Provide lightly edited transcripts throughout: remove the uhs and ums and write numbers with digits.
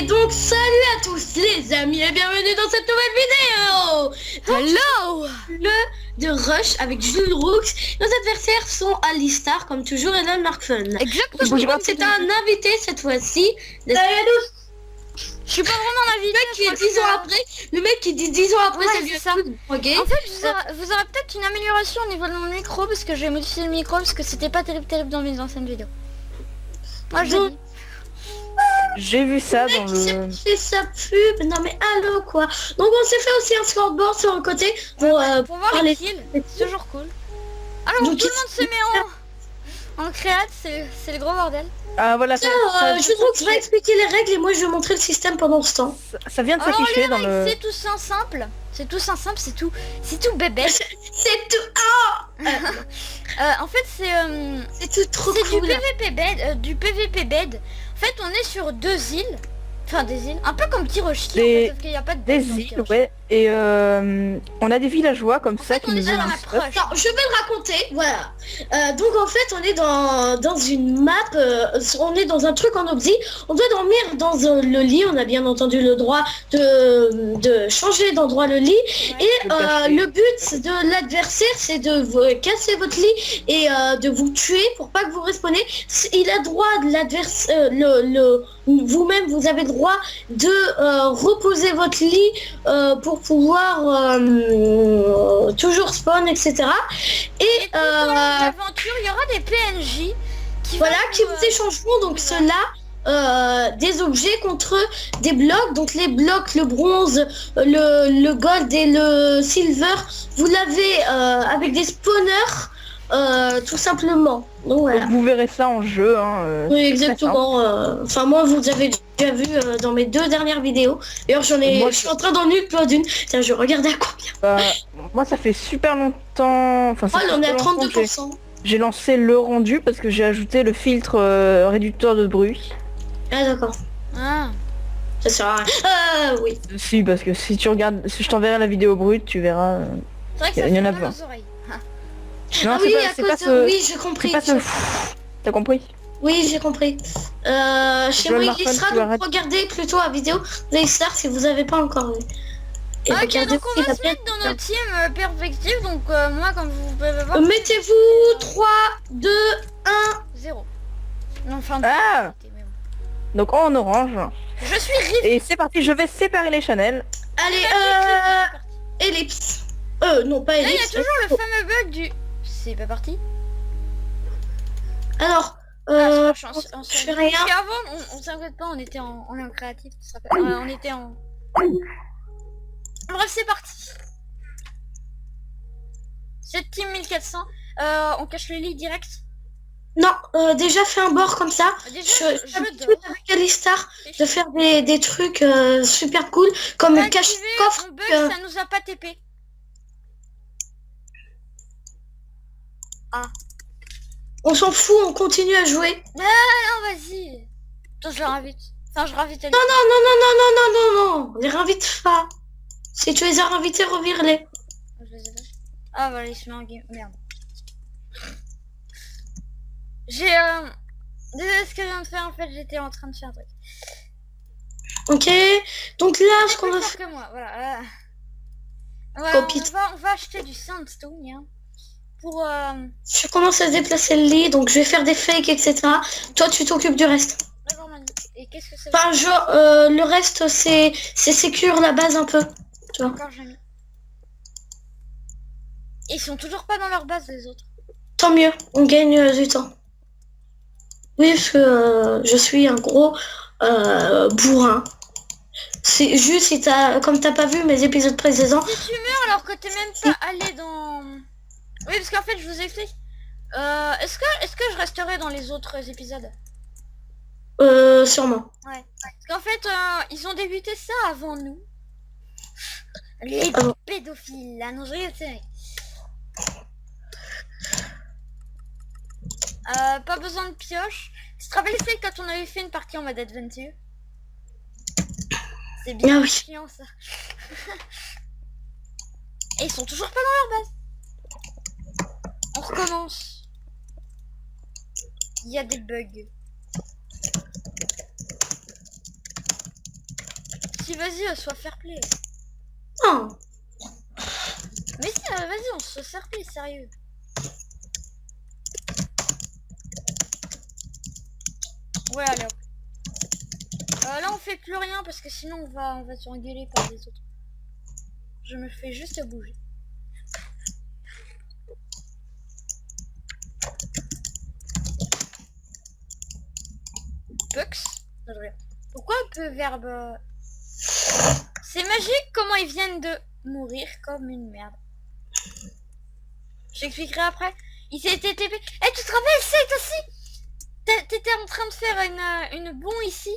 donc salut à tous les amis et bienvenue dans cette nouvelle vidéo. Hello. De Rush avec Jules Roux. Nos adversaires sont Alistar comme toujours et Nan Markfun. Exactement. C'est un invité cette fois-ci. Salut à tous. Je suis pas vraiment l'invité. Le mec qui est 10 ans après. Le mec qui dit 10 ans après ouais, ça lui c'est ça. Ok. En fait vous aurez peut-être une amélioration au niveau de mon micro parce que j'ai modifié le micro parce que c'était pas terrible dans mes anciennes vidéos. Moi j'ai vu ça dans le... C'est sa pub. Non mais allô quoi. Donc on s'est fait aussi un scoreboard sur le côté pour voir les kills. C'est toujours cool. Alors donc, tout le monde se met en créate, c'est le gros bordel. Ah voilà, je trouve que je vais expliquer les règles et moi je vais montrer le système pendant ce temps. Ça vient de s'afficher dans le... C'est tout simple. C'est tout simple, c'est tout bébé. C'est tout... en fait c'est tout trop cool. Du PVP bed. En fait on est sur deux îles. Enfin des îles. Un peu comme Tiroshi en fait, sauf qu'il n'y a pas de des îles, ouais. Et on a des villageois comme ça qui nous ont... Non, je vais le raconter, voilà. Donc en fait on est dans une map, on est dans un truc en obsi. On doit dormir dans le lit, on a bien entendu le droit de changer d'endroit le lit. Ouais, et le but de l'adversaire c'est de vous casser votre lit et de vous tuer pour pas que vous respawnez. Il a droit de l'adversaire, vous-même vous avez le droit de reposer votre lit pour pouvoir toujours spawn, etc. Et dans l'aventure il y aura des PNJ qui vous échangeront donc ceux-là des objets contre des blocs. Donc les blocs, le bronze, le gold et le silver, vous l'avez avec des spawners tout simplement. Donc voilà. Vous verrez ça en jeu. Hein, oui exactement. Enfin moi vous avez déjà vu dans mes deux dernières vidéos. D'ailleurs je suis en train d'en upload une. Tiens, je regardais à combien. Moi ça fait super longtemps. Enfin, on est à 32%. J'ai lancé le rendu parce que j'ai ajouté le filtre réducteur de bruit. Ah d'accord. Ah. Ça sert à rien. Oui. Si, parce que si tu regardes, si je t'enverrai la vidéo brute, tu verras. C'est vrai que ça y en a fait plein. aux oreilles. Non, oui, oui, j'ai compris. T'as compris? Oui, j'ai compris. Chez moi, il sera, donc regardez plutôt la vidéo Alistar si vous avez pas encore vu. Et ok, donc on va se mettre dans notre team perspective, donc moi, comme vous pouvez voir... Mettez-vous 3, 2, 1... 0. Enfin, donc en orange. Je suis riche. Et c'est parti, je vais séparer les channels. Allez, ellipse. Non, pas ellipse. Là, il y a toujours le fameux bug du... C'est pas parti. Alors, je fais rien. Parce qu'avant, on s'inquiète pas, on était en créatif. On était en... Bref, c'est parti. Cette team 1400. On cache le lit direct. Non, déjà fait un bord comme ça. Déjà, je avec Alistar de faire des trucs super cool comme cache coffre. Ça nous a pas TP. Ah. On s'en fout, on continue à jouer. Non, vas-y. Attends, je le réinvite. Enfin, je réinvite. Non, les réinvite pas. Si tu les as invités, revire-les. Ah, voilà, il se met en game. Merde. J'ai désolé ce que je viens de faire, en fait, j'étais en train de faire un truc. Ok, donc là, ce qu'on va faire... que moi, voilà. Voilà, on va acheter du sandstone, hein. Pour je commence à déplacer le lit, donc je vais faire des fakes, etc. Toi tu t'occupes du reste. D'accord, Manu. Et qu'est-ce que c'est? Enfin genre le reste c'est sécure la base un peu. Tu vois. D'accord, j'ai mis. Ils sont toujours pas dans leur base les autres. Tant mieux, on gagne du temps. Oui parce que je suis un gros bourrin. C'est juste si comme t'as pas vu mes épisodes précédents. Si tu meurs alors que t'es même pas allé dans... Oui, parce qu'en fait, je vous explique. Est-ce que je resterai dans les autres épisodes? Sûrement. Ouais. Parce qu'en fait, ils ont débuté ça avant nous. Les pédophiles, là, non, je rigole, c'est vrai. Pas besoin de pioche. Tu te rappelles, c'est quand on avait fait une partie en mode adventure? C'est bien chiant, ça. Et ils sont toujours pas dans leur base. On recommence. Il y a des bugs. si, vas-y, sois fair play. Non. Mais si, vas-y, on se fair play, sérieux. Ouais, allez hop. Là, on fait plus rien parce que sinon on va se engueuler par les autres. Je me fais juste bouger. Bucks. Pourquoi un peu verbe? C'est magique comment ils viennent de mourir comme une merde. J'expliquerai après. Il s'est été TP. Eh, tu te rappelles, c'est aussi. T'étais en train de faire une bombe ici.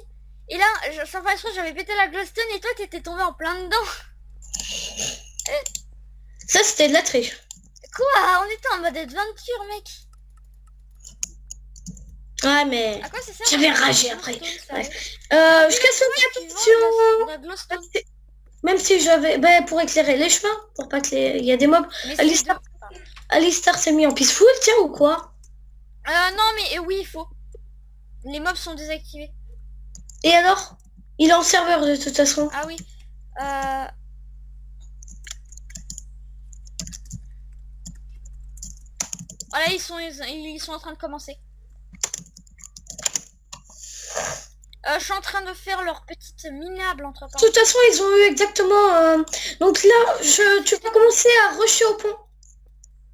Et là, sans faire exprès, j'avais pété la glowstone et toi t'étais tombé en plein dedans. Ça c'était de la triche. Quoi? On était en mode adventure, mec. Ouais, mais À quoi c'est ça? j'avais ragé après. Bref. Je casse une capture. Même si j'avais... Bah, pour éclairer les chemins, pour pas que les... Il y a des mobs. Alistar s'est mis en peaceful, tiens, ou quoi? Non, mais oui, il faut. Les mobs sont désactivés. Et alors? Il est en serveur de toute façon. Ah oui. Voilà, ils sont en train de commencer. Je suis en train de faire leur petite minable entre temps. De toute façon, ils ont eu exactement... Donc là, tu vas commencer à rusher au pont.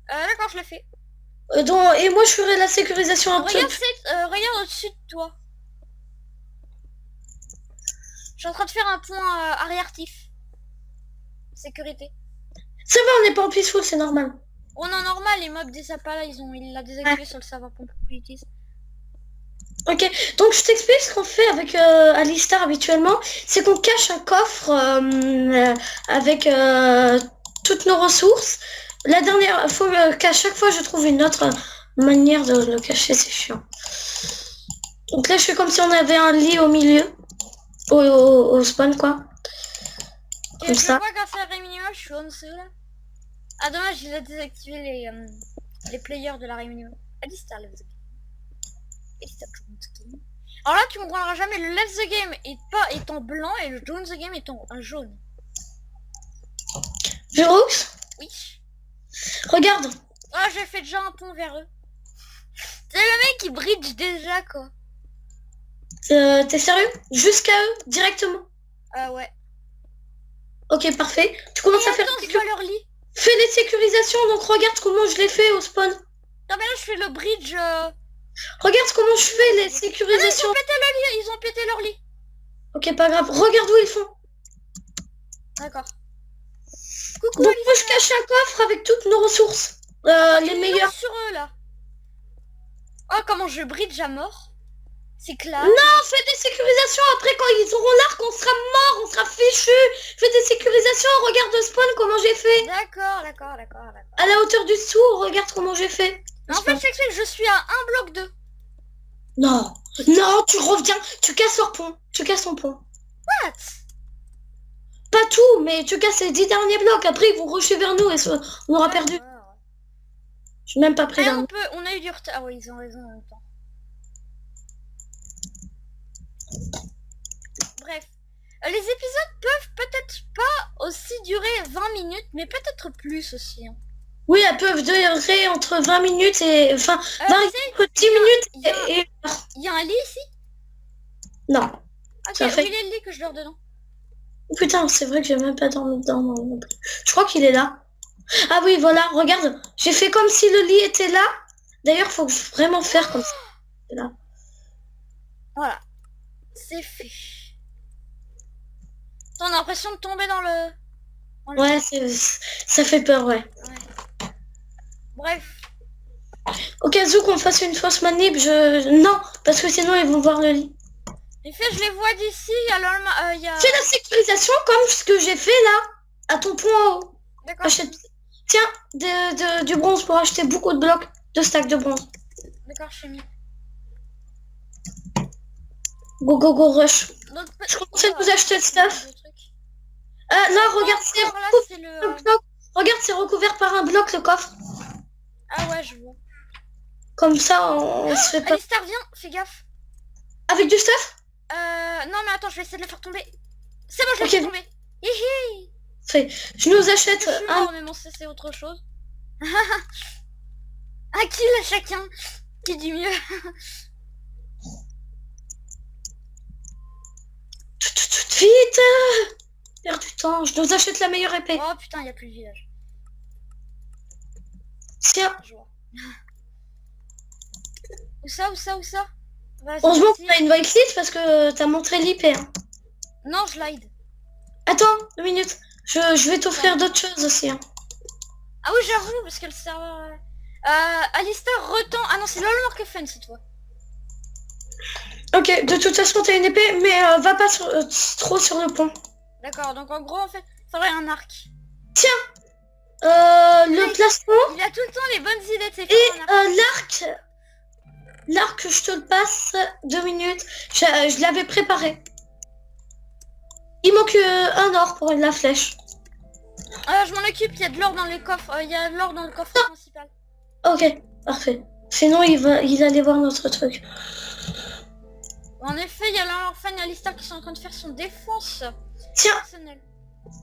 D'accord, je le fais. Et moi, je ferai la sécurisation après. Regarde au-dessus de toi. Je suis en train de faire un pont arrière-tif. Sécurité. Ça va, on n'est pas en peaceful, c'est normal. Oh non, normal, les mobs des sapas là, il l'a désactivé sur le serveur Pompolitis. Ok, donc je t'explique ce qu'on fait avec Alistar habituellement. C'est qu'on cache un coffre avec toutes nos ressources. La dernière fois qu'à chaque fois je trouve une autre manière de le cacher, c'est chiant. Donc là je fais comme si on avait un lit au milieu. Au spawn quoi. Comme ça. Vois grâce à la minimum, je suis en dessous là. Ah dommage, il a désactivé les players de la réunion. Alistar, let's go. Alors là tu comprendras jamais, le Let's the Game est en blanc et le Join the Game est en jaune. Jérôme? Oui. Regarde. Ah, j'ai fait déjà un pont vers eux. C'est le mec qui bridge déjà quoi. T'es sérieux? Jusqu'à eux, directement? Ouais. Ok, parfait. Tu commences à faire... leur lit. Fais les sécurisations, donc regarde comment je l'ai fait au spawn. Non mais là je fais le bridge... Regarde comment je fais les sécurisations. Ah, ils ont pété leur lit. Ok, pas grave. Regarde où ils font. D'accord. Coucou. Donc moi je cache un coffre avec toutes nos ressources. Les meilleures. Sur eux là. Oh comment je bridge à mort. C'est clair. Non, fais des sécurisations. Après quand ils auront l'arc, on sera mort, on sera fichu. Fais des sécurisations. Regarde le spawn comment j'ai fait. D'accord. À la hauteur du dessous, regarde comment j'ai fait. En fait, je suis à un bloc 2. Non, tu reviens, tu casses leur pont, tu casses ton pont. What? Pas tout, mais tu casses les 10 derniers blocs, après ils vont rusher vers nous et on aura perdu. Ouais. Je suis même pas prêt d'un... On a eu du retard, oui, ils ont raison en même temps. Bref, les épisodes peuvent peut-être pas aussi durer 20 minutes, mais peut-être plus aussi. Hein. Oui, elles peuvent durer entre 20 minutes et... Enfin, 10 minutes et... Il y a un lit ici? Non. Ok, où il est le lit que je dors dedans? Putain, c'est vrai que j'ai même pas dormi dedans non plus. Je crois qu'il est là. Ah oui, voilà, regarde. J'ai fait comme si le lit était là. D'ailleurs, faut vraiment faire comme ça. Là. Voilà. C'est fait. On a l'impression de tomber dans le... Ouais, ça fait peur, ouais. Bref. Au cas où qu'on fasse une fausse manip, non, parce que sinon ils vont voir le lit. En fait, je les vois d'ici, alors il y a... Fais la sécurisation comme ce que j'ai fait là, à ton point en haut. D'accord. Tiens, du bronze pour acheter beaucoup de blocs, de stacks de bronze. D'accord, je suis mis. Go, rush. Donc, je commence à vous acheter le stuff. Là, regarde, c'est recouvert par un bloc le coffre. Ah ouais, je vois. Comme ça, on se fait pas... Alistar, viens, fais gaffe. Avec du stuff? Non, mais attends, je vais essayer de le faire tomber. C'est bon, je l'ai Ok. fait tomber. Hihi. Fait. Je nous Je achète suis un... mort, mais bon, ça c'est autre chose. Un kill à chacun. Qui dit mieux. Vite. Perd du temps. Je nous achète la meilleure épée. Oh putain, il y a plus de village. Tiens. Je vois. Où ça, où ça, où ça? Vas-y, Heureusement vas-y. qu'on a une whitelist parce que t'as montré l'IP. Hein. Non, je l'ide. Attends, 2 minutes. Je vais t'offrir d'autres choses aussi. Hein. Ah oui, j'avoue, parce que le serveur... Alistair retend... Ah non, c'est LOLMorqueFun cette fois. Ok, de toute façon t'as une épée, mais va pas trop sur le pont. D'accord, donc en gros, en fait, il faudrait un arc. Le plastron Il a tout le temps les bonnes idées de ses et films, un arc. l'arc. L'arc, je te le passe. 2 minutes. Je l'avais préparé. Il manque un or pour la flèche. Je m'en occupe, il y a de l'or dans le coffre. Il y a de l'or dans le coffre principal. Ok, parfait. Sinon il allait voir notre truc. En effet, il y a l'orphan et Alistair qui sont en train de faire son défense Tiens, personnelle.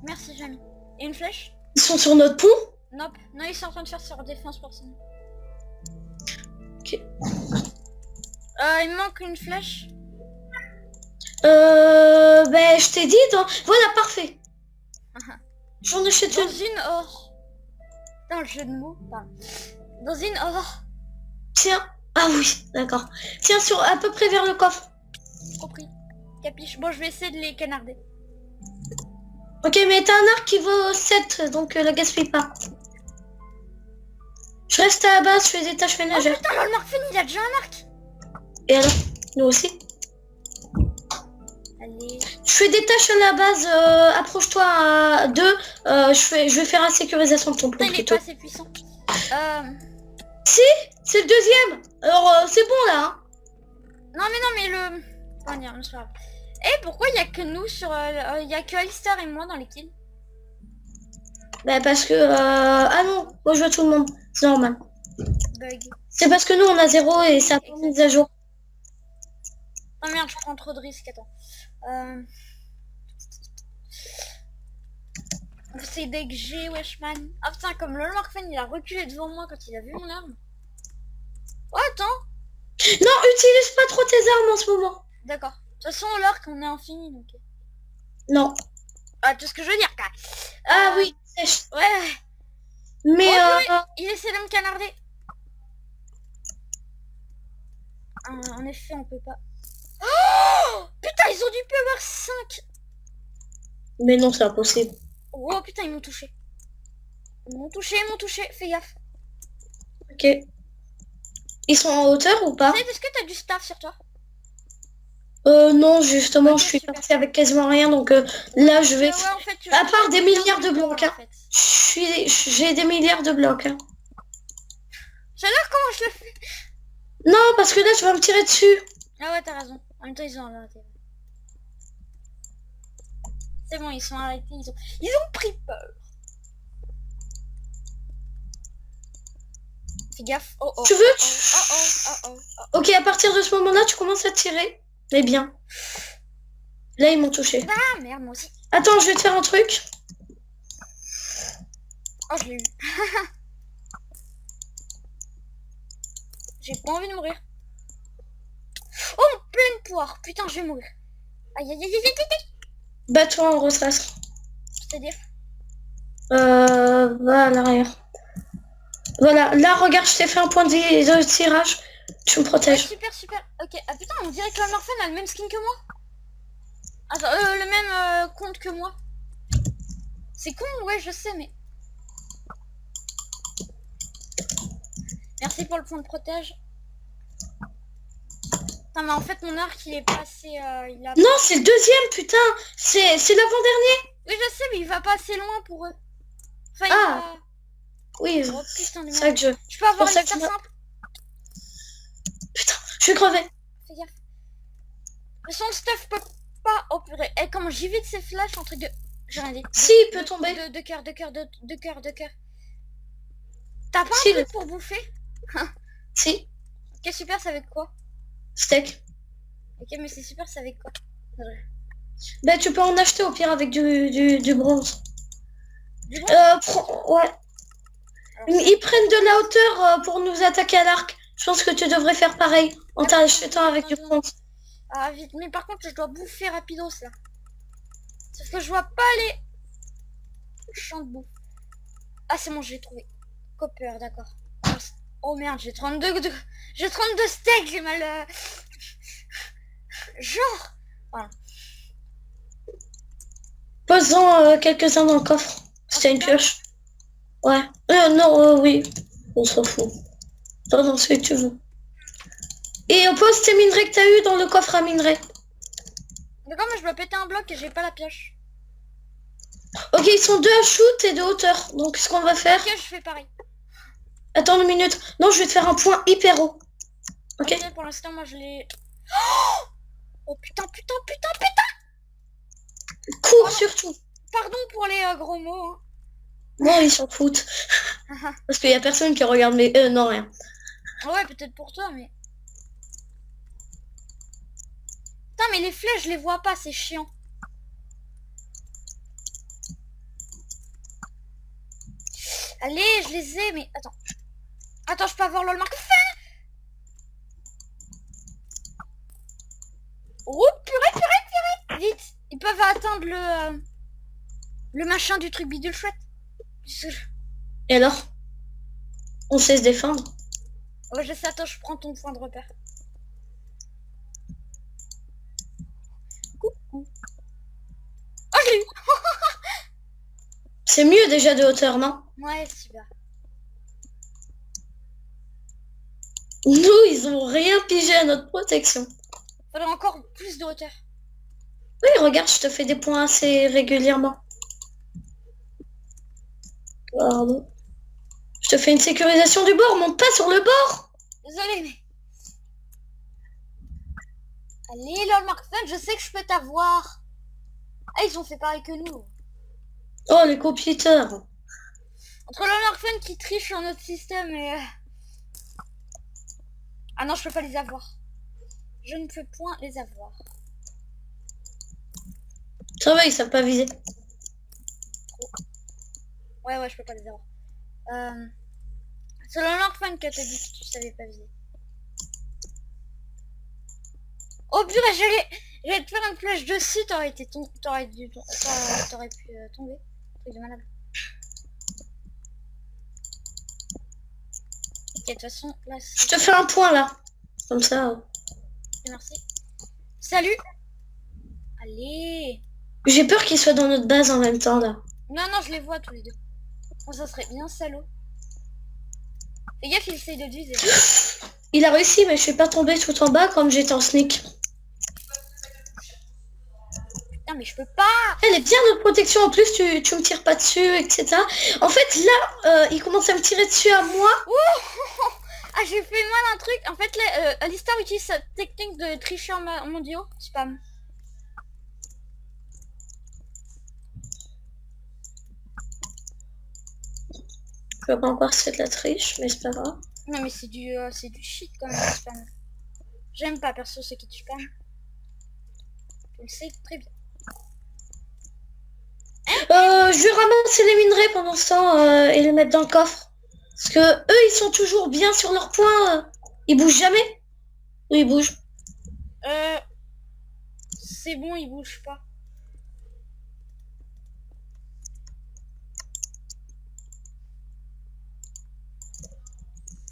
Merci, Jamie. Et une flèche? ils sont sur notre pont. Nope. Non, ils sont en train de faire leur défense personnelle. Ok. Il me manque une flèche. Ben je t'ai dit dans... Voilà, parfait. J'en achète Dans une. une or. Dans le jeu de mots. Pardon. Dans une or. Tiens. Ah oui, d'accord. Tiens, sur à peu près vers le coffre. Compris. Capiche. Bon, je vais essayer de les canarder. Ok, mais t'as un arc qui vaut 7, donc le gaspille pas. Je reste à la base, je fais des tâches Oh ménagères. putain, LOLMorqueFun, il a déjà un arc. Et alors, nous aussi. Allez. Je fais des tâches à la base, approche-toi à 2. Je vais faire la sécurisation de ton Putain, pont il est plutôt. pas assez puissant. Si, c'est le deuxième. Alors, c'est bon là. Hein. Non mais le... Comment dire, c'est pas grave. Et pourquoi il y a que nous sur... Il y a que Alistair et moi dans les kills? Bah parce que... Ah non, moi je vois tout le monde. C'est normal. Bug. C'est parce que nous on a 0 et ça a pas mis à jour. Oh merde, je prends trop de risques, attends. C'est dès que j'ai Weshman. Ah putain, comme LOLMorqueFun, il a reculé devant moi quand il a vu mon arme. Oh attends. Non, utilise pas trop tes armes en ce moment. D'accord. De toute façon, l'arc, on est infini, donc... Non. Ah, tout ce que je veux dire, quoi. Ah oui, sèche. Ouais. Mais Oh, il essaie de me canarder. En effet, on peut pas... Oh putain, ils ont du power 5. mais non, c'est impossible. Oh putain, ils m'ont touché. Ils m'ont touché, fais gaffe. Ok. Ils sont en hauteur ou pas? Est-ce que t'as du staff sur toi? Non, justement, Ok, je suis super. partie avec quasiment rien, donc là, je vais... Ouais, en fait, À part des milliards de blocs, en hein. fait. J'ai des milliards de blocs. Hein. J'adore comment je le fais. Non, parce que là, tu vas me tirer dessus. Ah ouais, t'as raison. En même temps, ils ont arrêté. C'est bon, ils sont arrêtés, ils ont pris peur. Fais gaffe. Oh oh. Tu veux Oh. Ok, à partir de ce moment-là, tu commences à tirer. Mais bien. Là, ils m'ont touché. Ah merde, moi aussi. Attends, je vais te faire un truc. Oh, je l'ai eu. J'ai pas envie de mourir. Oh, pleine poire. Putain, je vais mourir. Aïe aïe aïe aïe aïe aïe. Bats-toi en retrace. C'est-à-dire? Va à l'arrière. Voilà, là, regarde, je t'ai fait un point de tirage. Tu me Ouais, protèges. super. Ok. Ah putain, on dirait que LOLMorqueFun a le même skin que moi. Attends, le même compte que moi. C'est con, ouais, je sais, mais... Merci pour le point de protège. Putain, mais en fait, mon arc, il est pas assez... il a... Non, c'est le deuxième, putain. C'est l'avant-dernier. Oui, je sais, mais il va pas assez loin pour eux. Enfin, Ah. Oui, il va... Oh putain de c'est vrai merde. que je... Je peux avoir pour ça une que star tu simple? Putain, je suis crevé. Fais gaffe. Mais son stuff peut pas... Oh purée. Et comment j'y vais de ces flashs en truc de... J'ai rien dit. Si, il peut tomber. De cœur. T'as pas Si, un truc pour bouffer? Si, Ok, super, c'est avec quoi? steak. Ok, mais c'est super, c'est avec quoi? Bah tu peux en acheter au pire avec du bronze. Du bon Ouais. Alors, Ils prennent de la hauteur pour nous attaquer à l'arc. Je pense que tu devrais faire pareil en t'achetant avec du bronze. ah, vite. Mais par contre, je dois bouffer rapidos là. Sauf que je vois pas les champs de bouffe. Ah, c'est bon, j'ai trouvé. Copper, d'accord. Oh merde, j'ai 32 j'ai 32 steaks, j'ai mal... Genre... Voilà. Pose-en quelques-uns dans le coffre. C'était une pioche. Ouais. Non, oui. On s'en fout. Dans ce que tu veux. Et pose tes minerais que t'as eu dans le coffre à minerais. D'accord, mais je dois péter un bloc et j'ai pas la pioche. Ok, ils sont 2 à shoot et de hauteur. Donc ce qu'on va faire... Ok, je fais pareil. Attends une minute. Non, je vais te faire un point hyper haut. Ok. Ok, pour l'instant, moi je l'ai... Oh putain, putain, putain, putain. Cours surtout. Pardon pour les gros mots. Hein. Non, ils s'en foutent. Parce qu'il y a personne qui regarde mes... non, rien. Ouais, peut-être pour toi, mais... Putain, mais les flèches, je les vois pas, c'est chiant. Allez, je les ai, mais... Attends. Attends, je peux avoir l'all mark. Oh, purée, purée, purée. Vite. Ils peuvent atteindre le machin du truc bidule chouette. Et alors? On sait se défendre. Ouais, je sais, attends, je prends ton point de repère. Coucou. Oh, je l'ai eu. C'est mieux déjà de hauteur, non? Ouais, super. Nous, ils ont rien pigé à notre protection. Faudrait encore plus de hauteur. Oui, regarde, je te fais des points assez régulièrement. Pardon. Je te fais une sécurisation du bord, monte pas sur le bord. Désolé, mais... Allez, LOL Mark Fun, je sais que je peux t'avoir. Ah, ils ont fait pareil que nous. Oh, les compétiteurs. Entre LOL Mark Fun qui triche sur notre système et... Ah non, je peux pas les avoir. Je ne peux point les avoir. Ça va, ils savent pas viser. Ouais, ouais, je peux pas les avoir. C'est LOL Mark Fun que t'as dit que tu savais pas viser. Oh purée, j'allais te faire une flèche dessus, t'aurais pu tomber. Truc de malade. Ok, de toute façon, là Je te fais un point là. Comme ça. merci. Salut. Allez. J'ai peur qu'ils soient dans notre base en même temps là. Non, non, je les vois tous les deux. Oh, ça serait bien salaud. Fais gaffe, il essaye de te viser. Il a réussi, mais je suis pas tombée tout en bas comme j'étais en sneak. Putain, mais je peux pas. Elle est bien notre protection en plus, tu me tires pas dessus, etc. En fait là, il commence à me tirer dessus à moi. Ah, j'ai fait mal un truc. En fait, Alistar utilise sa technique de tricheur mondiaux. Spam. Je peux pas encore c'est de la triche, mais c'est pas grave. Non, mais c'est du shit quand même, le spam. J'aime pas perso ceux qui spam. Tu le sais très bien. Je vais ramasser les minerais pendant ce temps et les mettre dans le coffre. Parce que eux, ils sont toujours bien sur leur point. Ils bougent jamais. Oui, ils bougent. C'est bon, ils bougent pas.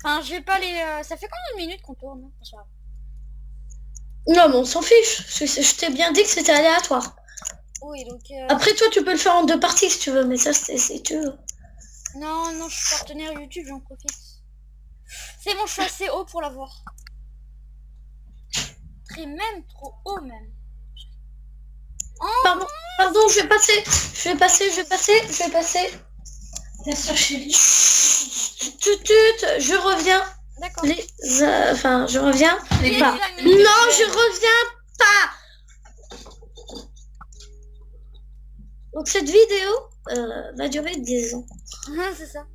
Enfin, j'ai pas les... Ça fait combien de minutes qu'on tourne? Bonsoir. Non, mais on s'en fiche. Je t'ai bien dit que c'était aléatoire. Oui, donc... Après, toi, tu peux le faire en 2 parties si tu veux. Mais ça, c'est tu veux. Non, non, je suis partenaire YouTube, j'en profite. C'est bon, je suis assez haut pour l'avoir. Très même, trop haut même. Oh, Pardon, je vais passer. Bien sûr, chérie. Je reviens. d'accord. Enfin, je reviens. Les Pas. amis. Non, je reviens pas. Donc cette vidéo va durer 10 ans. C'est ça.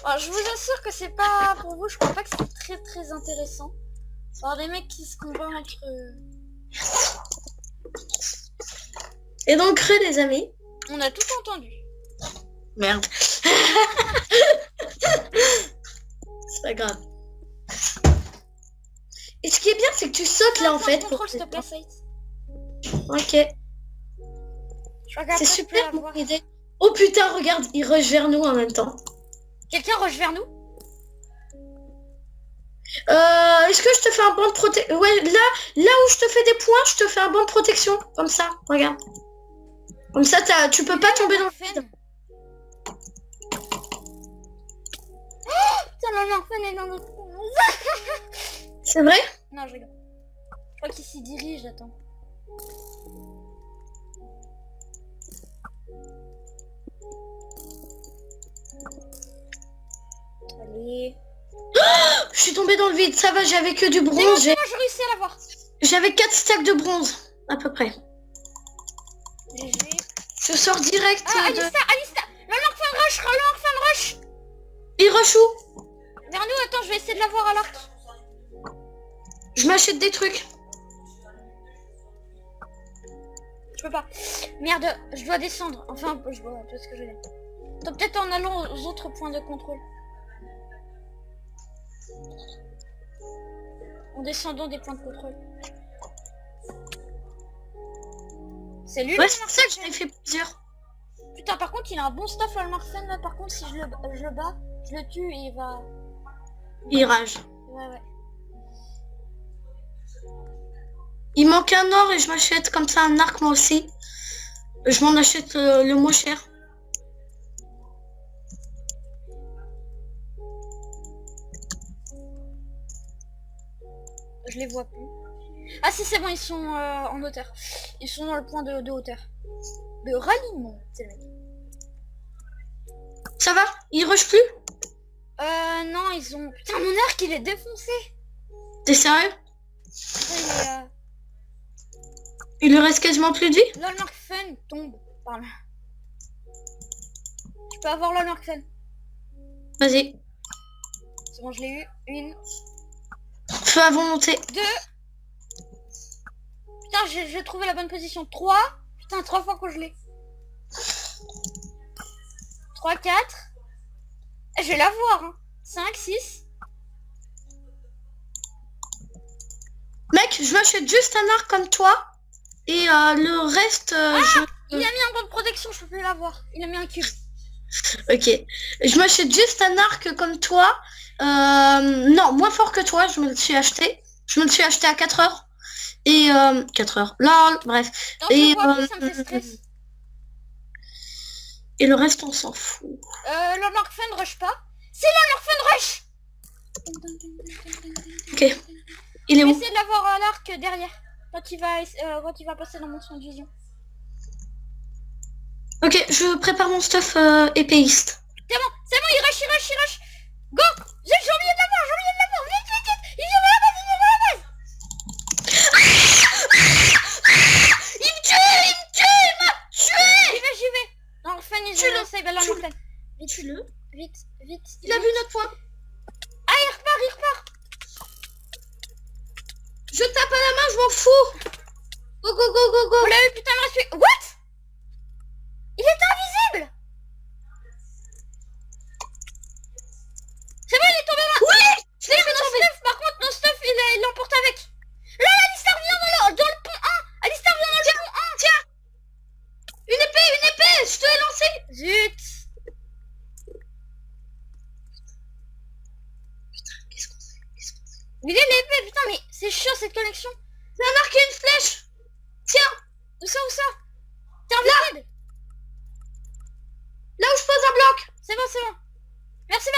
Alors, je vous assure que c'est pas pour vous, je crois pas que c'est très intéressant. Alors les mecs qui se combattent entre eux. Et donc creux les amis. On a tout entendu. Merde. C'est pas grave. Et ce qui est bien c'est que tu sautes là en fait. Contrôle s'il te plaît, Saïd. Ok. Je regarde C'est pas, super je peux la voir. bonne idée. Oh putain regarde, il rush vers nous en même temps. Quelqu'un rush vers nous? Est-ce que je te fais un banc de protection? Ouais, là où je te fais des points, je te fais un banc de protection. Comme ça, regarde. Comme ça, tu peux pas tomber dans le vide. Putain, la Norfen est dans notre... C'est vrai? Non, je rigole. Je crois qu'il s'y dirige, attends. Allez. Je suis tombée dans le vide, ça va, j'avais que du C'est bon, bronze. c'est bon, j'ai réussi à l'avoir. J'avais 4 stacks de bronze, à peu près. GG. Je sors direct Ah, Alista, Alista. Le Norfen rush, le Norfen rush. Il rush où? Vers nous, attends, je vais essayer de l'avoir à l'arc. Je m'achète des trucs. Je peux pas. Merde, je dois descendre. Enfin, je vois tout ce que je veux. Attends, peut-être en allant aux autres points de contrôle. En descendant des points de contrôle. C'est lui. Ouais, c'est pour ça que j'en ai fait plusieurs. Putain, par contre, il a un bon stuff à Marfen là. Par contre, si je le bats, je le tue et il va... Il rage. Ouais, ouais. Il manque un or et je m'achète comme ça un arc moi aussi. Je m'en achète le moins cher. Je les vois plus. Ah si, c'est bon, ils sont en hauteur. Ils sont dans le point de hauteur. De ralliement, c'est le mec. Ça va? Il rush plus? Non, ils ont... Putain, mon arc, il est défoncé. T'es sérieux? Après, Il lui reste quasiment plus de vie? là, le Norfen tombe par là. Je peux avoir le Norfen. Vas-y. C'est bon, je l'ai eu. Une, Feu à volonté. deux. Putain, j'ai trouvé la bonne position. 3. Putain, 3 fois que je l'ai. 3, 4. Je vais l'avoir. Hein. 5, 6. Mec, je m'achète juste un arc comme toi. Et le reste, Il a mis un banc de protection, je peux plus l'avoir. Il a mis un cube. Ok. Je m'achète juste un arc comme toi. Non, moins fort que toi, je me le suis acheté. Je me le suis acheté à 4 heures. Et 4 heures. Là, bref. Non, Et, je vois plus, ça me fait stress. et le reste, on s'en fout. Le Norfen rush pas. C'est le Norfen rush. Ok. Il est Je vais où? essayer de l'avoir à l'arc derrière. Quand il va passer dans mon champ de vision. Ok, je prépare mon stuff épéiste. C'est bon, il rush. Go. J'ai oublié de l'avoir, Vite. Il vient de la base, Il me m'a tué. J'y vais. Non, enfin, il Tue-le. est save à la montagne. Tue-le. Vite. Il a vu notre point. Ah, il repart. Je tape à la main, je m'en fous. Go. Vous l'avez eu, putain, il me reste plus. What? Il est invisible. C'est bon, il est tombé là. Oui, je l'ai Mais fait nos tomber. stuff, par contre, nos stuff, il l'emporte avec. Là, Alistar vient dans le pont 1. Alistar vient dans le pont 1. Tiens. Une épée, je te l'ai lancé. Zut. Qu'est-ce qu'on fait? Il est l'épée, putain, mais c'est chiant cette connexion. C'est un arc et une flèche. Tiens, Où ça? T'es invisible. là où je pose un bloc. C'est bon. Merci.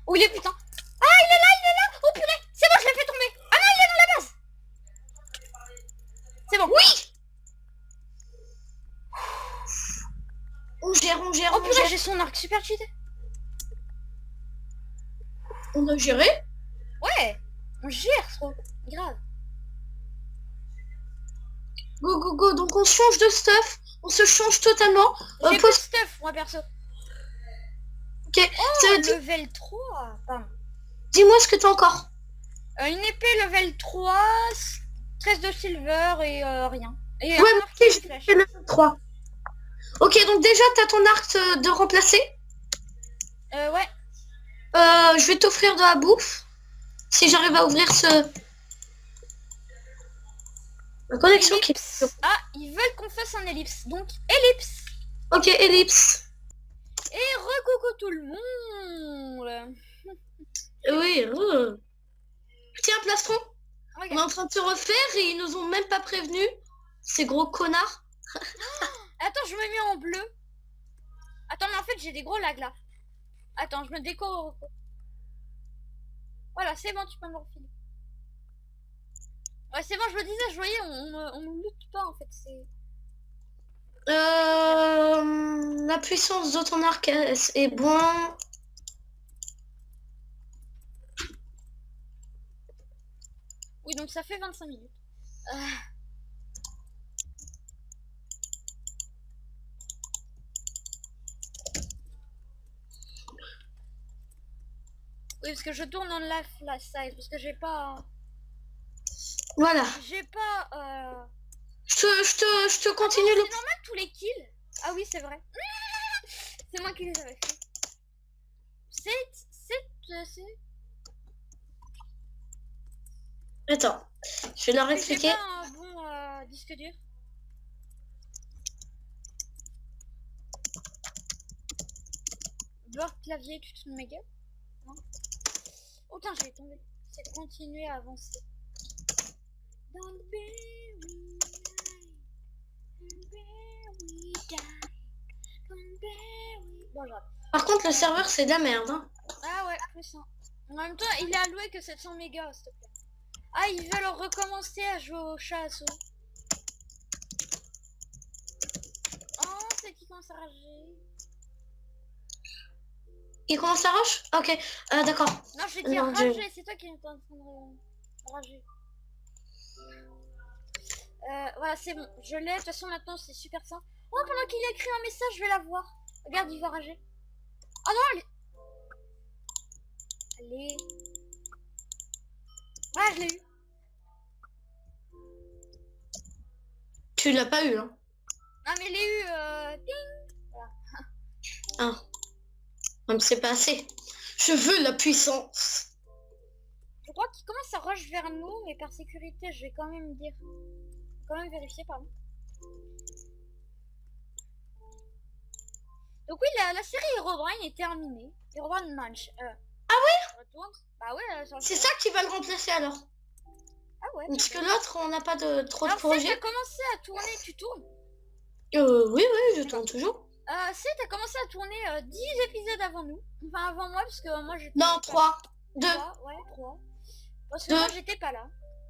Où il est, putain? Ah, il est là. Oh purée. C'est bon, je l'ai fait tomber. Ah non, il est dans la base. C'est bon. Oui. On gère. Oh purée, j'ai son arc super cheaté. On a géré. Ouais. On gère trop. Grave. Go. go. Donc on change de stuff. On se change totalement. J'ai pas de stuff, moi, perso. Ok. Oh, level 3. Pardon. Dis-moi ce que t'as encore. Une épée level 3, 13 de silver et rien. Et Ouais, un mais arc et une j'ai flèche. fait le 3. Ok, donc déjà, t'as ton arc de remplacer. Ouais. Je vais t'offrir de la bouffe. Si j'arrive à ouvrir ce... La connexion qui... Ellipse. Ah, ils veulent qu'on fasse un ellipse. Donc, ellipse. Ok, ellipse. Et recoucou tout le monde. Oui. Tiens, plastron. On est Regarde. en train de se refaire et ils nous ont même pas prévenus. Ces gros connards. Attends, je me mets en bleu. Attends, mais en fait, j'ai des gros lags là. Attends, je me décore. Voilà, c'est bon, tu peux me refiler. Ouais, c'est bon, je me disais, je voyais, on nous lutte pas en fait. C'est... La puissance de ton arc est bon. Oui, donc ça fait 25 minutes. Oui, parce que je tourne en la side, parce que j'ai pas... Voilà. J'ai pas... Je te continue C'est le... normal tous les kills. Ah oui, c'est vrai. C'est moi qui les avais fait. C'est... Attends, je vais leur J'ai expliquer. pas un bon disque dur. Board clavier, tu te méga. Non. Oh putain, je vais tomber. C'est de continuer à avancer. Don't bury me, don't bury die, don't bury... Bon, j'arrête. Par contre, le serveur, c'est de la merde. Hein. Ah ouais, plus ça. En même temps, il est alloué que 700 mégas, s'il te plaît. Ah, ils veulent recommencer à jouer au chat à saut. Oh, c'est qui commence à rager. Il commence à rush. Ok, d'accord. Non, je vais dire Non, rager, c'est toi qui es en train de rager. Voilà, c'est bon, je l'ai. De toute façon, maintenant, c'est super simple. Oh, pendant qu'il écrit un message, je vais la voir. Regarde, il va rager. Oh non, elle est... Allez. Ah, je l'ai eu. Tu l'as pas eu, hein. Ah, mais je l'ai eu, ding. Voilà. Ah. Même c'est pas assez. Je veux la puissance. Je crois qu'il commence à rush vers nous, mais par sécurité, je vais quand même dire... Quand même vérifier, pardon. Donc oui, la série Herobrine est terminée. Herobrine Manch. Ah oui? Retourne. Bah ouais, C'est ça qui va le remplacer alors. Ah ouais. Parce que l'autre, on n'a pas de trop de Alors, projets. t'as commencé à tourner, tu tournes? Oui, je tourne toujours. T'as commencé à tourner 10 épisodes avant nous. Enfin, avant moi, parce que moi j'étais... Non, 3. 2. 3, ouais, 3. Parce que Deux. moi j'étais pas là.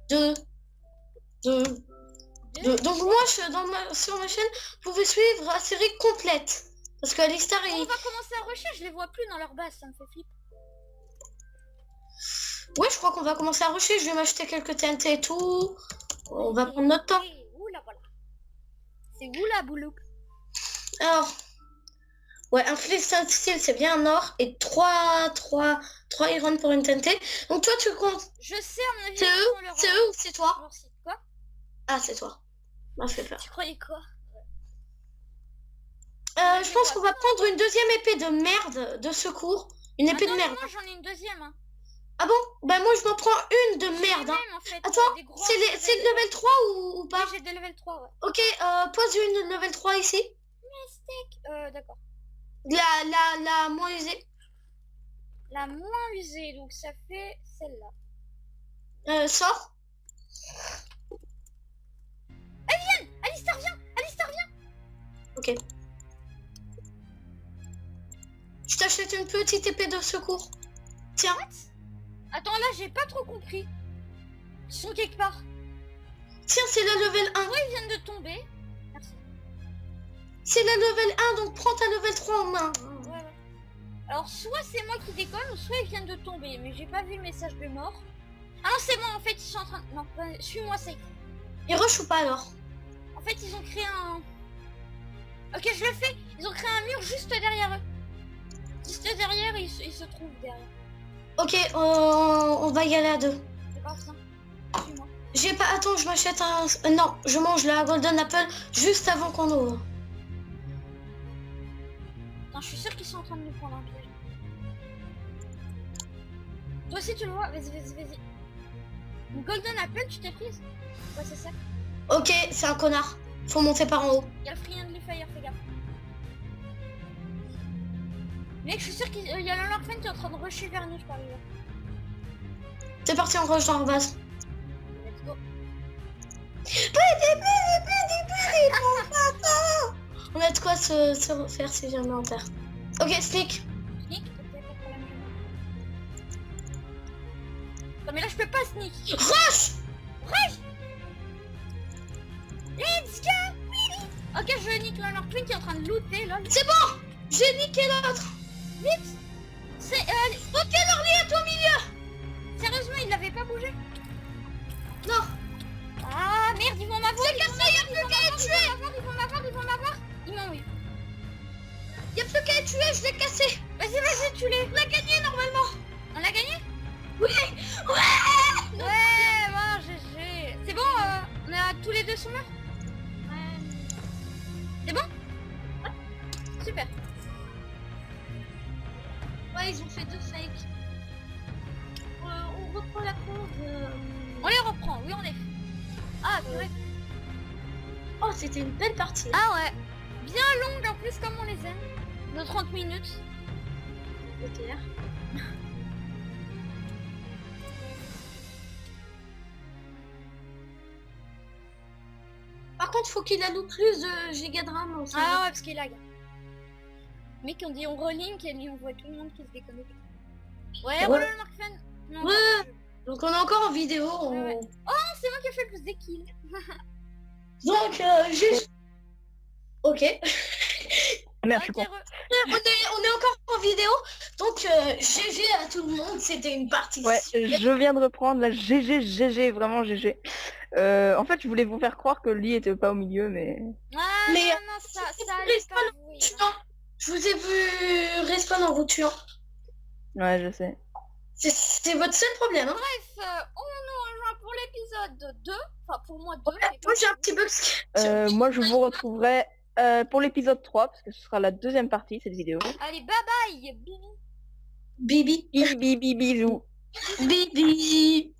2. 2. Deux. Donc moi, sur ma chaîne, vous pouvez suivre la série complète. Parce que Alistar, On il... va commencer à rusher, je les vois plus dans leur base, ça me fait flipper. Ouais, je crois qu'on va commencer à rusher. Je vais m'acheter quelques TNT et tout. On va prendre notre temps. Oula, voilà. C'est oula bouloup. Alors... Ouais, un flexstyle steel, c'est bien un or. Et 3 iron pour une TNT. Donc toi, tu comptes... Je sais, à mon avis, C'est eux ou c'est toi? Merci. Quoi? Ah, c'est toi. M'a fait peur. Tu croyais quoi? Je pense qu'on va prendre une deuxième épée de merde de secours. Une épée non, de merde. moi j'en ai une deuxième. Hein. Ah bon? Bah moi je m'en prends une de merde. Hein. Même, en fait, Attends, des gros c'est le level 3 ou pas? Oui, j'ai des level 3, ouais. Ok, pose une level 3 ici. Mystique. D'accord. La moins usée. La moins usée, donc ça fait celle-là. Sors. Alistar, viens! Alistar, viens! Ok. Je t'achète une petite épée de secours. Tiens. Attends, là, j'ai pas trop compris. Ils sont quelque part. Tiens, c'est la level 1. Oui, ils viennent de tomber. Merci. C'est la level 1, donc prends ta level 3 en main. Ouais. Alors, soit c'est moi qui déconne, ou soit ils viennent de tomber. Mais j'ai pas vu le message de mort. Ah non, c'est bon, en fait, ils sont en train de... Non, suis-moi, c'est... Il rush ou pas alors? En fait, ils ont créé un... Ok, je le fais. Ils ont créé un mur juste derrière eux. Juste derrière, ils se trouvent derrière. Ok, on va y aller à deux. C'est pas ça. Suis-moi. J'ai pas... Attends, je m'achète un... non, je mange la Golden Apple juste avant qu'on ouvre. Attends, je suis sûre qu'ils sont en train de nous prendre un piège. Toi aussi, tu le vois. Vas-y, vas-y, vas-y. Une Golden Apple, tu t'es prise? Ouais, c'est ça. Ok, c'est un connard. Faut monter par en haut. Il y a le Friendly Fire, fais gaffe. Mec, je suis sûre qu'il y a le Lorfen qui est en train de rusher vers nous, je parle là. C'est parti, on rush dans la base. Let's go. On a de quoi se refaire si jamais on perd. Ok, sneak. Sneak, ok, pas de problème. Non mais là je peux pas sneak. Rush. Let's go. Ok, je nique le Lorfen qui est en train de looter là. C'est bon. J'ai niqué l'autre. Vite. C'est Ok, l'orly est au milieu. sérieusement, il l'avait pas bougé. Non. Ah merde, ils vont m'avoir. C'est cassé, y'a plus qu'à être tué. Ils vont m'avoir. Ils m'ont eu. Y'a plus qu'à être tué, je l'ai cassé. Vas-y, tue-les. On a gagné normalement. On a gagné? Oui. Ouais. Ouais, bon, GG. C'est bon, on a tous les deux sont morts? Ouais. C'est bon? Ouais. Super. Ouais, ils ont fait 2 fakes. On reprend la courbe. On les reprend, oui, on est. Ah, purée. Oh, c'était une belle partie. Ah ouais. Bien longue en plus, comme on les aime. De 30 minutes. BTR. Par contre, faut qu'il alloue plus de giga de RAM aussi. Ah ouais, parce qu'il lag. Mec, on dit on relink et on voit tout le monde qui se déconnecte. Ouais, voilà le Markfan. Non, Ouais. Donc on est encore en vidéo. Ouais. Oh, c'est moi qui ai fait le plus des kills. Donc, Juste. Ok. merde, je suis con. Ok, on est encore en vidéo. Donc GG à tout le monde. C'était une partie. Ouais, je viens de reprendre la GG, vraiment GG. En fait, je voulais vous faire croire que Lee était pas au milieu, mais... Ah, Mais, non, ça allait pas. Oui. Je vous ai vu respawn en vous tuant. Ouais, je sais. C'est votre seul problème. Hein. Bref, on nous rejoint pour l'épisode 2. Enfin, pour moi 2. Moi j'ai un petit bug. Moi, je vous retrouverai pour l'épisode 3, parce que ce sera la deuxième partie, cette vidéo. Allez, bye bye, Bibi. Bibi. Bisous. Bibi.